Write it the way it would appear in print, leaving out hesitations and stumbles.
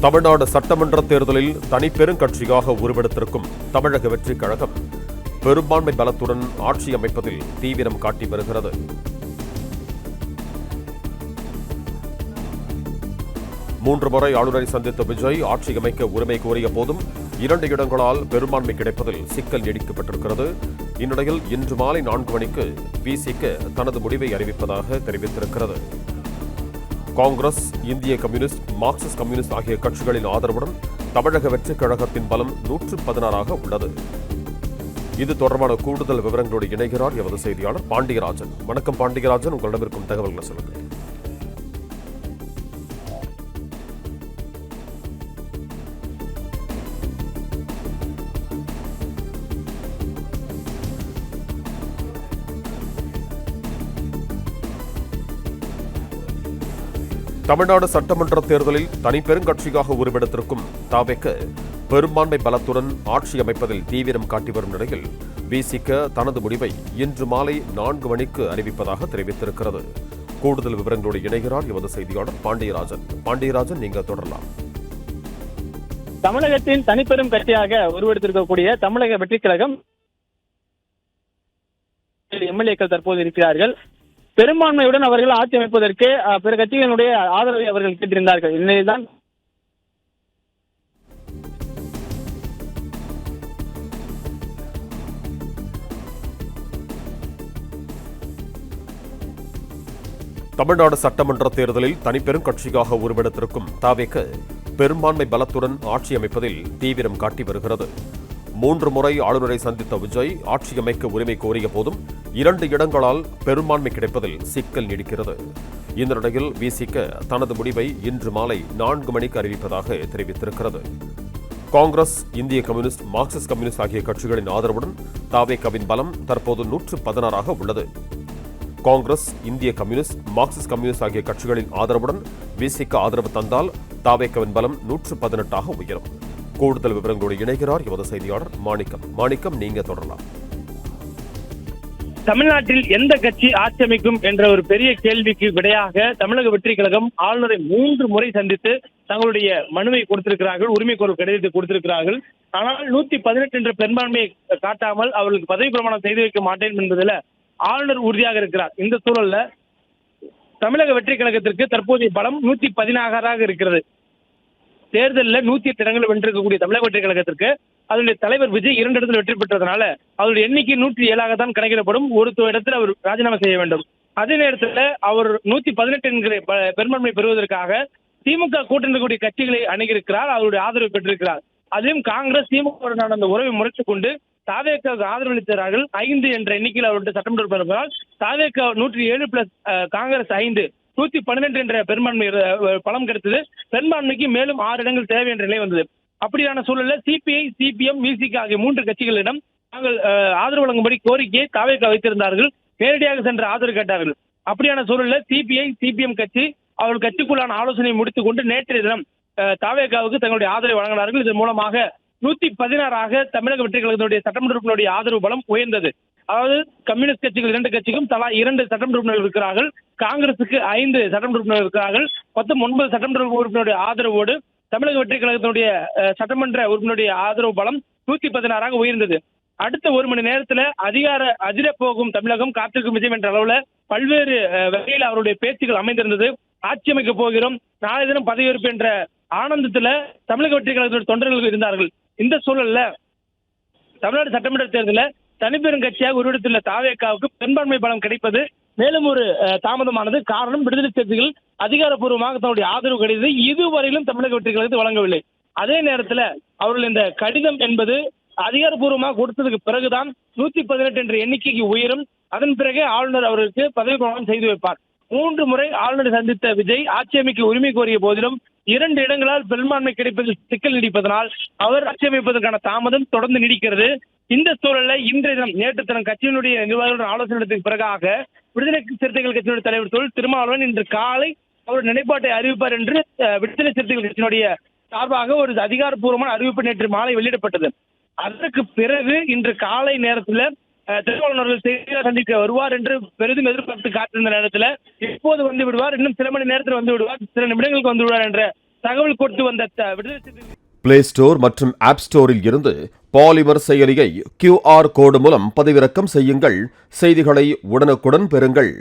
தமிழ்நாடு சட்டமன்ற தேர்தலில் தனிப்பெருங்கட்சியாக உருவெடுத்திருக்கும் தமிழக வெற்றிக் கழகம் பெரும்பான்மை பலத்துடன் ஆட்சி அமைப்பதில் தீவிரம் காட்டி வருகிறது. மூன்று முறை ஆளுநரை சந்தித்த விஜய் ஆட்சி அமைக்க உரிமை கோரிய போதும் 2 இடங்களால் பெரும்பான்மை கிடைப்பதில் சிக்கல் நீடிக்கப்பட்டிருக்கிறது. இந்நிலையில் இன்று மாலை 4 மணிக்கு விசிக தனது முடிவை அறிவிப்பதாக தெரிவித்திருக்கிறது. காங்கிரஸ், இந்திய கம்யூனிஸ்ட், மார்க்சிஸ்ட் கம்யூனிஸ்ட் ஆகிய கட்சிகளின் ஆதரவுடன் தமிழக வெற்றிக் கழகத்தின் பலம் 116 உள்ளது. இது தொடர்பான கூடுதல் விவரங்களோடு இணைகிறார் எமது செய்தியாளர் பாண்டியராஜன். வணக்கம் பாண்டியராஜன், உங்களிடம் இருக்கும் தகவல்களை சொல்லுங்கள். தமிழ்நாடு சட்டமன்ற தேர்தலில் தனிப்பெருங்கட்சியாக உருவெடுத்திருக்கும் தவேக பெரும்பான்மை பலத்துடன் ஆட்சி அமைப்பதில் தீவிரம் காட்டி வரும் நிலையில் விசிக தனது முடிவை இன்று மாலை 4 மணிக்கு அறிவிப்பதாக தெரிவித்திருக்கிறது. கூடுதல் விவரங்களோடு இணைகிறார் எமது செய்தியாளர் பாண்டியராஜன். பாண்டியராஜன், நீங்க தொடரலாம். தமிழகத்தின் தனிப்பெரும் கட்சியாக உருவெடுத்திருக்கக்கூடிய தமிழக வெற்றிக் கழகம் எம்எல்ஏக்கள் தற்போது இருக்கிறார்கள். பெரும்பான்மையுடன் அவர்கள் ஆட்சி அமைப்பதற்கு பிற கட்சிகளுடைய ஆதரவை அவர்கள் கேட்டிருந்தார்கள். இந்நிலையில்தான் தமிழ்நாடு சட்டமன்ற தேர்தலில் தனிப்பெருங்கட்சியாக உருவெடுத்திருக்கும் தவேக பெரும்பான்மை பலத்துடன் ஆட்சி அமைப்பதில் தீவிரம் காட்டி வருகிறது. 3 முறை ஆளுநரை சந்தித்த விஜய் ஆட்சி அமைக்க உரிமை கோரிய போதும் 2 இடங்களால் பெரும்பான்மை கிடைப்பதில் சிக்கல் நீடிக்கிறது. இந்த நிலையில் விசிக தனது முடிவை இன்று மாலை 4 மணிக்கு அறிவிப்பதாக தெரிவித்திருக்கிறது. காங்கிரஸ், இந்திய கம்யூனிஸ்ட், மார்க்சிஸ்ட் கம்யூனிஸ்ட் ஆகிய கட்சிகளின் ஆதரவுடன் தவேகவின் பலம் தற்போது 116 உள்ளது. காங்கிரஸ், இந்திய கம்யூனிஸ்ட், மார்க்சிஸ்ட் கம்யூனிஸ்ட் ஆகிய கட்சிகளின் ஆதரவுடன் விசிக ஆதரவு தந்தால் தவேகவின் பலம் 118 உயரும். கூடுதல் விவரங்களோடு இணைகிறார் எமது செய்தியாளர் மாணிக்கம், நீங்க தொடரலாம். தமிழ்நாட்டில் எந்த கட்சி ஆட்சி அமைக்கும் என்ற ஒரு பெரிய கேள்விக்கு விடையாக தமிழக வெற்றிக் கழகம் ஆளுநரை 3 முறை சந்தித்து தங்களுடைய மனுவை கொடுத்திருக்கிறார்கள், உரிமை கோரும் கடிதத்தை கொடுத்திருக்கிறார்கள். ஆனால் 118 என்ற பெரும்பான்மையை காட்டாமல் அவர்களுக்கு பதவி பிரமாணம் செய்து வைக்க மாட்டேன் என்பதில் ஆளுநர் உறுதியாக இருக்கிறார். இந்த சூழல்ல தமிழக வெற்றிக் கழகத்திற்கு தற்போதைய பலம் 116 இருக்கிறது. தேர்தலில் 108 இடங்கள் வென்றிருக்கக்கூடிய தமிழக வெற்றிக் கழகத்திற்கு அதனுடைய தலைவர் விஜய் 2 இடத்தில் வெற்றி பெற்றதனால அவருடைய எண்ணிக்கை 107 தான் கணக்கிடப்படும். ஒரு இடத்தில் அவர் ராஜினாமா செய்ய வேண்டும். அதே நேரத்தில் அவர் 118 என்கிற பெரும்பான்மை பெறுவதற்காக திமுக கூட்டணி கட்சிகளை அணுகியிருக்கிறார், அவருடைய ஆதரவு பெற்றிருக்கிறார். அதையும் காங்கிரஸ் திமுக அந்த உறவை முறைத்துக் கொண்டு தவேக ஆதரவு அளித்தார்கள். 5 என்ற எண்ணிக்கையில் அவருடைய சட்டமன்ற உறுப்பினர் தவேக 107 பிளஸ் காங்கிரஸ் 5 112 என்ற பெரும்பான்மை பலம் கிடைத்தது. பெரும்பான்மைக்கு மேலும் 6 இடங்கள் தேவை என்ற நிலை வந்தது. அப்படியான சூழலில் சிபிஐ, சிபிஎம், விசிக ஆகிய 3 கட்சிகளிடம் தாங்கள் ஆதரவு வழங்கும்படி கோரிக்கையை தவேக வைத்திருந்தார்கள். நேரடியாக சென்று ஆதரவு கேட்டார்கள். அப்படியான சூழலில் சிபிஐ, சிபிஎம் கட்சி அவர்கள் கட்சிக்குள்ளான ஆலோசனை முடித்துக் கொண்டு நேற்றைய தினம் தவேகாவுக்கு தங்களுடைய ஆதரவை வழங்கினார்கள். இதன் மூலமாக 116 தமிழக வெற்றிக் கழகத்தினுடைய சட்டமன்ற உறுப்பினருடைய ஆதரவு பலம் உயர்ந்தது. அதாவது கம்யூனிஸ்ட் கட்சிகள் 2 கட்சிக்கும் தலா 2 சட்டமன்ற உறுப்பினர்கள் இருக்கிறார்கள். காங்கிரசுக்கு 5 சட்டமன்ற உறுப்பினர்கள் இருக்கிறார்கள். மொத்தம் 9 சட்டமன்ற உறுப்பினருடைய ஆதரவோடு தமிழக வெற்றிக் கழகத்தினுடைய சட்டமன்ற உறுப்பினருடைய ஆதரவு பலம் 116 உயர்ந்தது. அடுத்த 1 மணி நேரத்தில் அதிரப்போகும் தமிழகம் காத்திருக்கும் விஜயம் என்ற அளவுல பல்வேறு வகையில் அவருடைய பேச்சுகள் அமைந்திருந்தது. ஆட்சி அமைக்க போகிறோம், நாளை தினம் பதவியேற்பு என்ற ஆனந்தத்துல தமிழக வெற்றிக் கழகத்தினுடைய தொண்டர்கள் இருந்தார்கள். இந்த சூழல்ல தமிழ்நாடு சட்டமன்ற தேர்தலில் தனிப்பெரும் கட்சியாக உருவெடுத்துள்ள தவேகாவுக்கு பெரும்பான்மை பலம் கிடைப்பது மேலும் ஒரு தாமதமானது. காரணம், விடுதலை சிறுத்தைகள் அதிகாரப்பூர்வமாக தன்னுடைய ஆதரவு கிடைத்தது இதுவரையிலும் தமிழக வெற்றிக் கழகத்தை வழங்கவில்லை. அதே நேரத்தில் அவர்கள் இந்த கடிதம் என்பது அதிகாரப்பூர்வமாக கொடுத்ததுக்கு பிறகுதான் 118 என்ற எண்ணிக்கைக்கு உயரும். அதன் பிறகு ஆளுநர் அவர்களுக்கு பதவி பிரமாணம் செய்து வைப்பார். 3 முறை ஆளுநரை சந்தித்த விஜய் ஆட்சி அமைக்க உரிமை கோரிய போதிலும் 2 இடங்களால் பெரும்பான்மை கிடைப்பதில் சிக்கல் நீடிப்பதனால் அவர் ஆட்சி அமைப்பதற்கான தாமதம் தொடர்ந்து நீடிக்கிறது. இந்த சூழல்ல இன்றைய தினம் நேற்று தினம் கட்சியினுடைய நிர்வாகிகளுடன் ஆலோசனை நடத்திய பிறகாக விடுதலை சிறுத்தைகள் கட்சியினுடைய தலைவர் தொல் திருமாவளவன் இன்று காலை அவர் நிலைப்பாட்டை அறிவிப்பார் என்று விடுதலை சிறுத்தைகள் கட்சியினுடைய சார்பாக ஒரு அதிகாரப்பூர்வமான அறிவிப்பு நேற்று மாலை வெளியிடப்பட்டது. அதற்கு பிறகு இன்று காலை நேரத்தில் திருமாவளவன் அவர்கள் செய்தியாளர் சந்திக்க வருவார் என்று பெரிதும் எதிர்பார்த்து காத்திருந்த நேரத்தில் இப்போது வந்து விடுவார், இன்னும் சில மணி நேரத்தில் வந்து விடுவார், சில நிமிடங்களுக்கு வந்து விடுவார் என்ற தகவல் கொடுத்து வந்த விடுதலை சிறுத்தைகள் பிளே ஸ்டோர் மற்றும் ஆப் ஸ்டோரில் இருந்து பாலிமர் செயலியை QR கோடு மூலம் பதிவிறக்கம் செய்யுங்கள். செய்திகளை உடனுக்குடன் பெறுங்கள்.